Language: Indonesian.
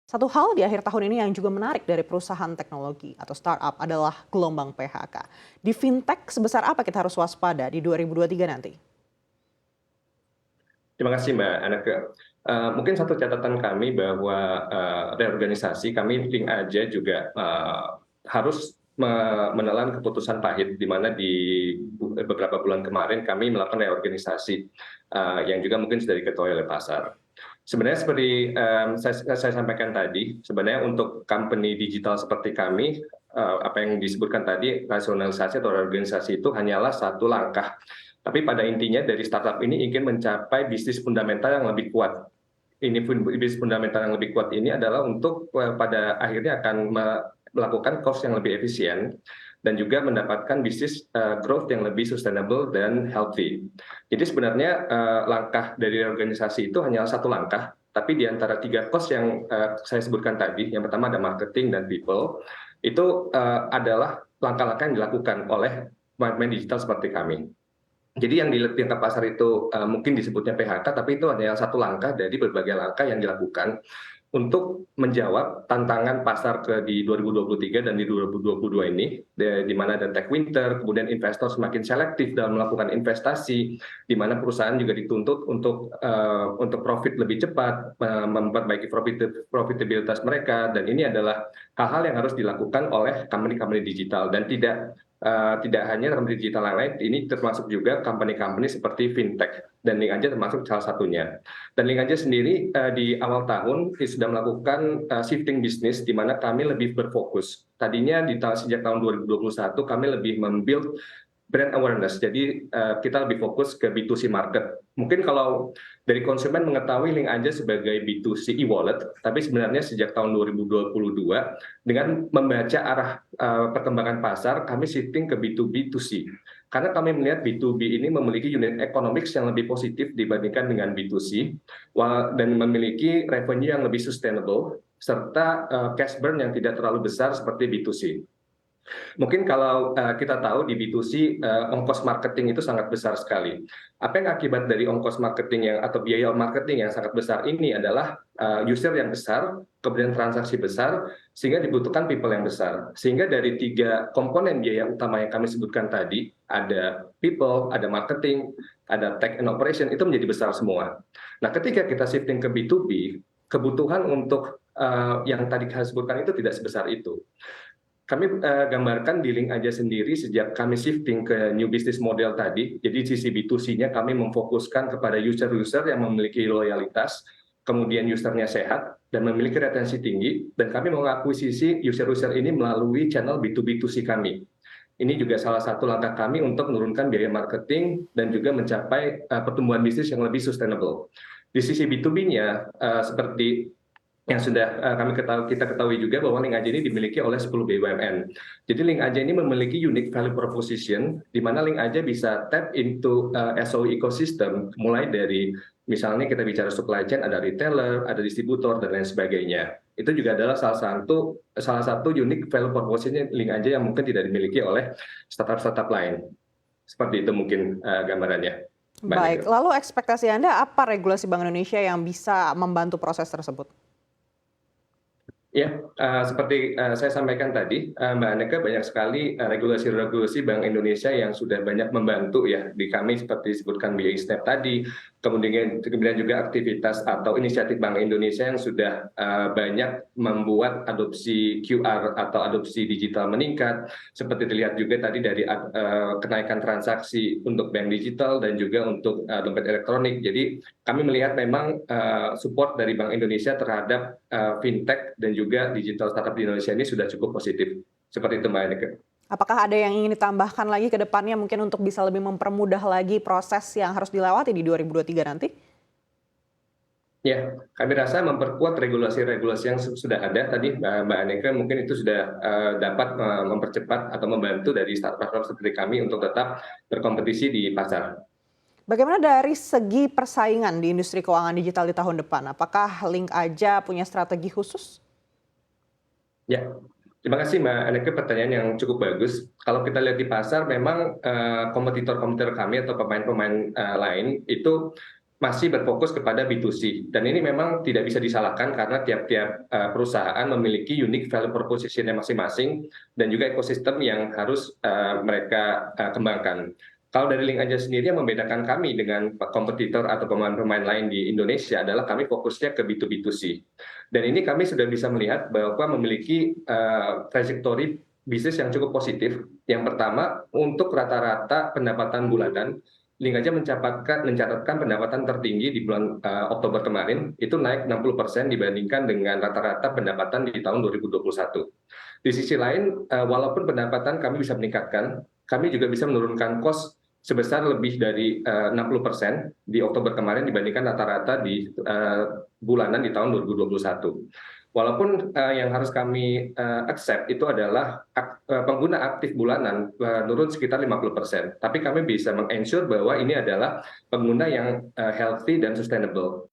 Satu hal di akhir tahun ini yang juga menarik dari perusahaan teknologi atau startup adalah gelombang PHK. Di fintech sebesar apa kita harus waspada di 2023 nanti? Terima kasih Mbak Anake. Mungkin satu catatan kami bahwa reorganisasi kami Link aja juga harus menelan keputusan pahit di mana di beberapa bulan kemarin kami melakukan reorganisasi yang juga mungkin sudah diketahui oleh pasar. Sebenarnya seperti saya sampaikan tadi, sebenarnya untuk company digital seperti kami, apa yang disebutkan tadi, rasionalisasi atau reorganisasi itu hanyalah satu langkah. Tapi pada intinya dari startup ini ingin mencapai bisnis fundamental yang lebih kuat. Ini bisnis fundamental yang lebih kuat ini adalah untuk pada akhirnya akan melakukan cost yang lebih efisien dan juga mendapatkan bisnis growth yang lebih sustainable dan healthy. Jadi sebenarnya langkah dari organisasi itu hanya satu langkah, tapi di antara tiga cost yang saya sebutkan tadi, yang pertama ada marketing dan people, itu adalah langkah-langkah yang dilakukan oleh pemain digital seperti kami. Jadi yang di tingkat pasar itu mungkin disebutnya PHK, tapi itu hanya satu langkah dari berbagai langkah yang dilakukan untuk menjawab tantangan pasar di 2023 dan di 2022 ini, di mana ada tech winter, kemudian investor semakin selektif dalam melakukan investasi, di mana perusahaan juga dituntut untuk profit lebih cepat, memperbaiki profitabilitas mereka, dan ini adalah hal-hal yang harus dilakukan oleh company-company digital dan tidak hanya company digital yang lain, ini termasuk juga company-company seperti fintech dan Link aja termasuk salah satunya. Dan Link aja sendiri di awal tahun sudah melakukan shifting bisnis di mana kami lebih berfokus. Tadinya sejak tahun 2021 kami lebih membuild brand awareness. Jadi kita lebih fokus ke B2C market. Mungkin kalau dari konsumen mengetahui Link aja sebagai B2C e-wallet, tapi sebenarnya sejak tahun 2022 dengan membaca arah perkembangan pasar, kami shifting ke B2B2C. Karena kami melihat B2B ini memiliki unit economics yang lebih positif dibandingkan dengan B2C dan memiliki revenue yang lebih sustainable serta cash burn yang tidak terlalu besar seperti B2C. Mungkin kalau kita tahu di B2C ongkos marketing itu sangat besar sekali. Apa yang akibat dari ongkos marketing atau biaya marketing yang sangat besar ini adalah user yang besar, kemudian transaksi besar, sehingga dibutuhkan people yang besar. Sehingga dari tiga komponen biaya utama yang kami sebutkan tadi, ada people, ada marketing, ada tech and operation, itu menjadi besar semua. Nah, ketika kita shifting ke B2B, kebutuhan untuk yang tadi saya sebutkan itu tidak sebesar itu. Kami gambarkan di Link aja sendiri sejak kami shifting ke new business model tadi, jadi sisi B2C-nya kami memfokuskan kepada user-user yang memiliki loyalitas, kemudian usernya sehat, dan memiliki retensi tinggi, dan kami mengakuisisi user-user ini melalui channel B2B2C kami. Ini juga salah satu langkah kami untuk menurunkan biaya marketing dan juga mencapai pertumbuhan bisnis yang lebih sustainable. Di sisi B2B-nya, seperti yang sudah kita ketahui juga bahwa Link aja ini dimiliki oleh 10 BUMN. Jadi Link aja ini memiliki unique value proposition di mana Link aja bisa tap into SOE ecosystem mulai dari misalnya kita bicara supply chain, ada retailer, ada distributor dan lain sebagainya. Itu juga adalah salah satu unique value proposition Link aja yang mungkin tidak dimiliki oleh startup-startup lain. Seperti itu mungkin gambarannya. Baik, lalu ekspektasi Anda apa regulasi Bank Indonesia yang bisa membantu proses tersebut? Ya, seperti saya sampaikan tadi, Mbak Aneka, banyak sekali regulasi-regulasi Bank Indonesia yang sudah banyak membantu ya di kami seperti disebutkan BI Step tadi, kemudian juga aktivitas atau inisiatif Bank Indonesia yang sudah banyak membuat adopsi QR atau adopsi digital meningkat, seperti dilihat juga tadi dari kenaikan transaksi untuk bank digital dan juga untuk dompet elektronik. Jadi kami melihat memang support dari Bank Indonesia terhadap fintech dan juga digital startup di Indonesia ini sudah cukup positif. Seperti itu Mbak Eneke. Apakah ada yang ingin ditambahkan lagi ke depannya mungkin untuk bisa lebih mempermudah lagi proses yang harus dilewati di 2023 nanti? Ya, kami rasa memperkuat regulasi-regulasi yang sudah ada tadi Mbak Aneka mungkin itu sudah dapat mempercepat atau membantu dari startup seperti kami untuk tetap berkompetisi di pasar. Bagaimana dari segi persaingan di industri keuangan digital di tahun depan? Apakah Link aja punya strategi khusus? Ya, terima kasih Mbak Aneke, pertanyaan yang cukup bagus. Kalau kita lihat di pasar, memang kompetitor-kompetitor kami atau pemain-pemain lain itu masih berfokus kepada B2C. Dan ini memang tidak bisa disalahkan karena tiap-tiap perusahaan memiliki unique value proposition-nya masing-masing dan juga ekosistem yang harus mereka kembangkan. Kalau dari Link Aja sendiri yang membedakan kami dengan kompetitor atau pemain-pemain lain di Indonesia adalah kami fokusnya ke B2B2C. Dan ini kami sudah bisa melihat bahwa memiliki trajektori bisnis yang cukup positif. Yang pertama, untuk rata-rata pendapatan bulanan, Link Aja mencatatkan pendapatan tertinggi di bulan Oktober kemarin, itu naik 60% dibandingkan dengan rata-rata pendapatan di tahun 2021. Di sisi lain, walaupun pendapatan kami bisa meningkatkan, kami juga bisa menurunkan cost sebesar lebih dari 60% di Oktober kemarin dibandingkan rata-rata di bulanan di tahun 2021. Walaupun yang harus kami accept itu adalah pengguna aktif bulanan menurun sekitar 50%. Tapi kami bisa meng-ensure bahwa ini adalah pengguna yang healthy dan sustainable.